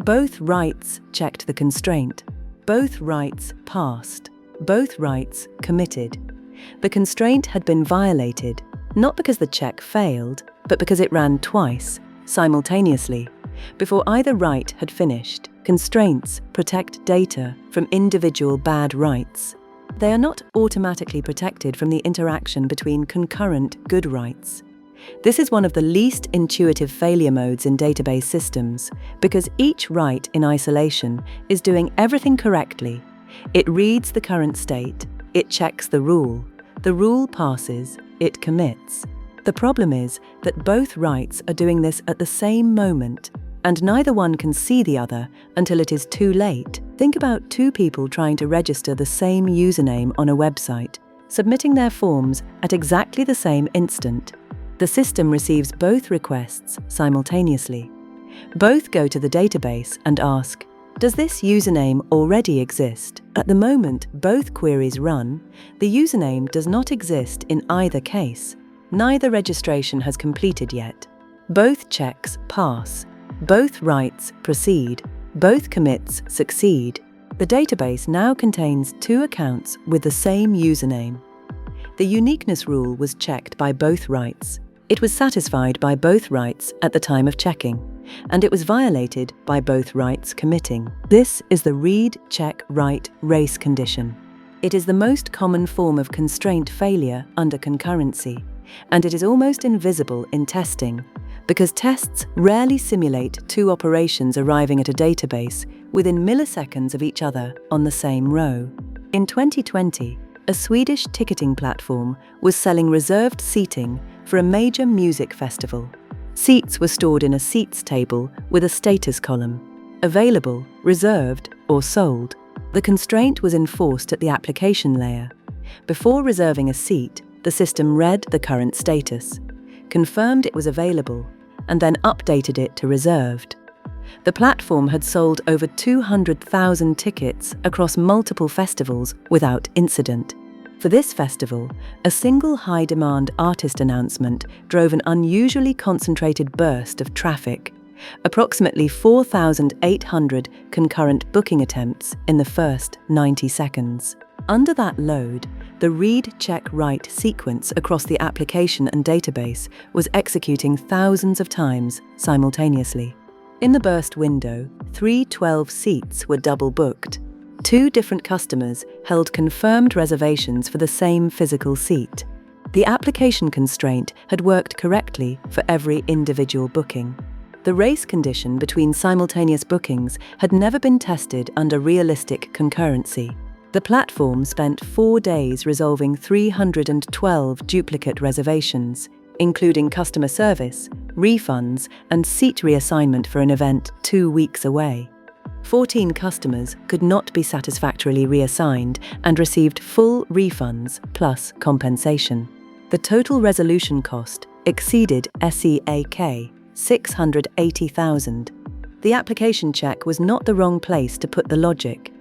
Both writes checked the constraint. Both writes passed. Both writes committed. The constraint had been violated, not because the check failed, but because it ran twice, simultaneously, before either write had finished. Constraints protect data from individual bad writes. They are not automatically protected from the interaction between concurrent good writes. This is one of the least intuitive failure modes in database systems, because each write in isolation is doing everything correctly. It reads the current state, it checks the rule passes, it commits. The problem is that both writes are doing this at the same moment, and neither one can see the other until it is too late. Think about two people trying to register the same username on a website, submitting their forms at exactly the same instant. The system receives both requests simultaneously. Both go to the database and ask, does this username already exist? At the moment both queries run, the username does not exist in either case. Neither registration has completed yet. Both checks pass. Both writes proceed. Both commits succeed. The database now contains two accounts with the same username. The uniqueness rule was checked by both writes. It was satisfied by both writes at the time of checking, and it was violated by both writes committing. This is the read, check, write race condition. It is the most common form of constraint failure under concurrency, and it is almost invisible in testing, because tests rarely simulate two operations arriving at a database within milliseconds of each other on the same row. In 2020, a Swedish ticketing platform was selling reserved seating for a major music festival. Seats were stored in a seats table with a status column: available, reserved, or sold. The constraint was enforced at the application layer. Before reserving a seat, the system read the current status, confirmed it was available, and then updated it to reserved. The platform had sold over 200,000 tickets across multiple festivals without incident. For this festival, a single high-demand artist announcement drove an unusually concentrated burst of traffic, approximately 4,800 concurrent booking attempts in the first 90 seconds. Under that load, the read, check, write sequence across the application and database was executing thousands of times simultaneously. In the burst window, 312 seats were double booked. Two different customers held confirmed reservations for the same physical seat. The application constraint had worked correctly for every individual booking. The race condition between simultaneous bookings had never been tested under realistic concurrency. The platform spent 4 days resolving 312 duplicate reservations, including customer service, refunds, and seat reassignment for an event 2 weeks away. 14 customers could not be satisfactorily reassigned and received full refunds plus compensation. The total resolution cost exceeded SEK 680,000. The application check was not the wrong place to put the logic.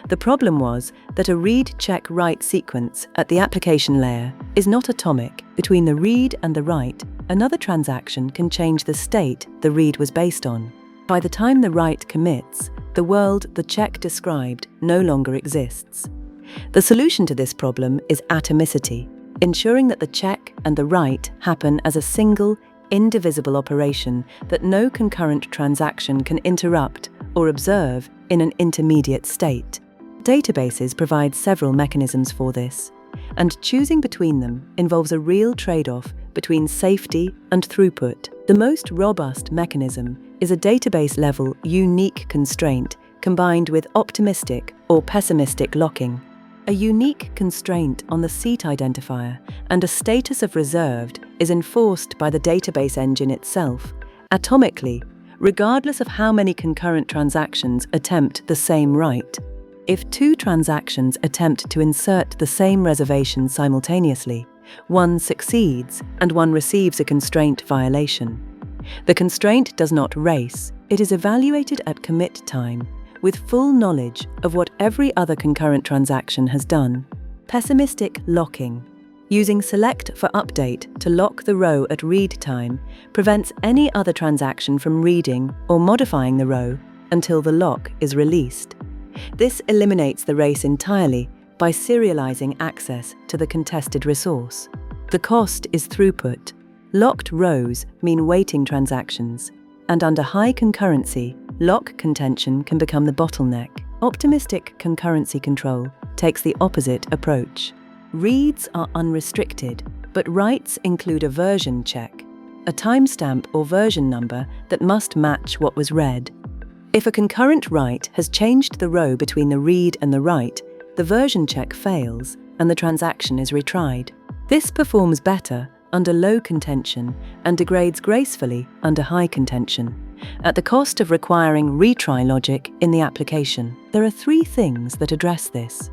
The problem was that a read, check, write sequence at the application layer is not atomic. Between the read and the write, another transaction can change the state the read was based on. By the time the write commits, the world the check described no longer exists. The solution to this problem is atomicity, ensuring that the check and the write happen as a single, indivisible operation that no concurrent transaction can interrupt or observe in an intermediate state. Databases provide several mechanisms for this, and choosing between them involves a real trade-off between safety and throughput. The most robust mechanism is a database-level unique constraint combined with optimistic or pessimistic locking. A unique constraint on the seat identifier and a status of reserved is enforced by the database engine itself, atomically, regardless of how many concurrent transactions attempt the same write. If two transactions attempt to insert the same reservation simultaneously, one succeeds and one receives a constraint violation. The constraint does not race, it is evaluated at commit time, with full knowledge of what every other concurrent transaction has done. Pessimistic locking, using select for update to lock the row at read time, prevents any other transaction from reading or modifying the row until the lock is released. This eliminates the race entirely by serializing access to the contested resource. The cost is throughput. Locked rows mean waiting transactions, and under high concurrency, lock contention can become the bottleneck. Optimistic concurrency control takes the opposite approach. Reads are unrestricted, but writes include a version check, a timestamp or version number that must match what was read. If a concurrent write has changed the row between the read and the write, the version check fails and the transaction is retried. This performs better under low contention and degrades gracefully under high contention, at the cost of requiring retry logic in the application. There are 3 things that address this.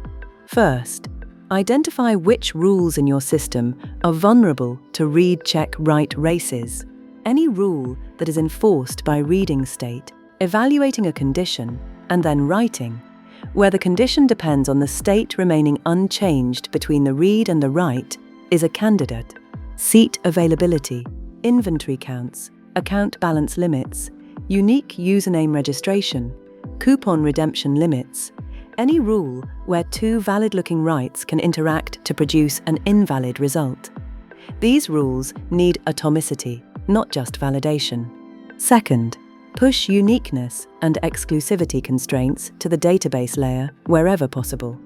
First, identify which rules in your system are vulnerable to read-check-write races. Any rule that is enforced by reading state, evaluating a condition, and then writing, where the condition depends on the state remaining unchanged between the read and the write, is a candidate. Seat availability, inventory counts, account balance limits, unique username registration, coupon redemption limits, any rule where 2 valid-looking writes can interact to produce an invalid result. These rules need atomicity, not just validation. Second, push uniqueness and exclusivity constraints to the database layer wherever possible.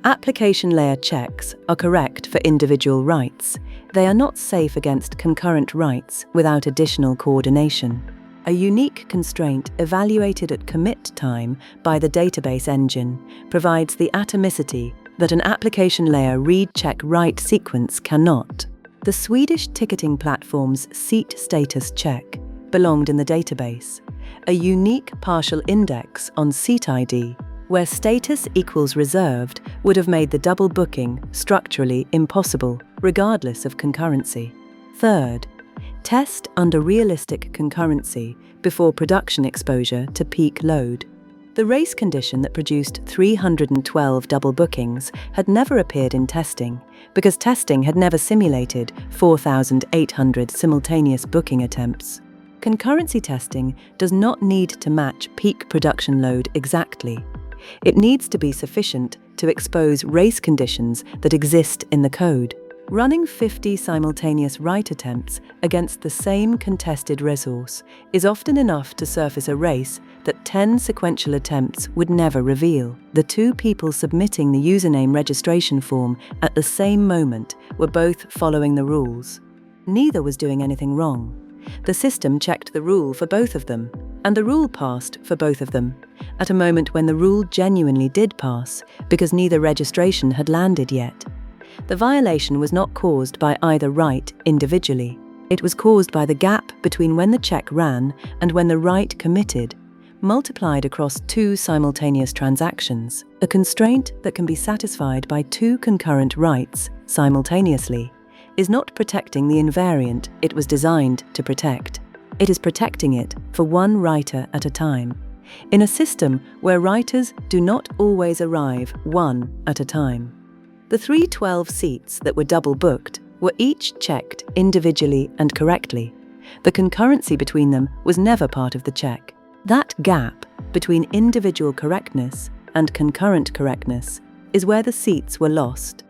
Application layer checks are correct for individual writes. They are not safe against concurrent writes without additional coordination. A unique constraint evaluated at commit time by the database engine provides the atomicity that an application layer read-check-write sequence cannot. The Swedish ticketing platform's seat status check belonged in the database, a unique partial index on seat ID, where status equals reserved would have made the double booking structurally impossible, regardless of concurrency. Third, test under realistic concurrency before production exposure to peak load. The race condition that produced 312 double bookings had never appeared in testing, because testing had never simulated 4,800 simultaneous booking attempts. Concurrency testing does not need to match peak production load exactly. It needs to be sufficient to expose race conditions that exist in the code. Running 50 simultaneous write attempts against the same contested resource is often enough to surface a race that 10 sequential attempts would never reveal. The 2 people submitting the username registration form at the same moment were both following the rules. Neither was doing anything wrong. The system checked the rule for both of them, and the rule passed for both of them, at a moment when the rule genuinely did pass, because neither registration had landed yet. The violation was not caused by either write individually. It was caused by the gap between when the check ran and when the write committed, multiplied across 2 simultaneous transactions, a constraint that can be satisfied by 2 concurrent writes simultaneously, is not protecting the invariant it was designed to protect. It is protecting it for one writer at a time, in a system where writers do not always arrive one at a time. The 312 seats that were double booked were each checked individually and correctly. The concurrency between them was never part of the check. That gap between individual correctness and concurrent correctness is where the seats were lost.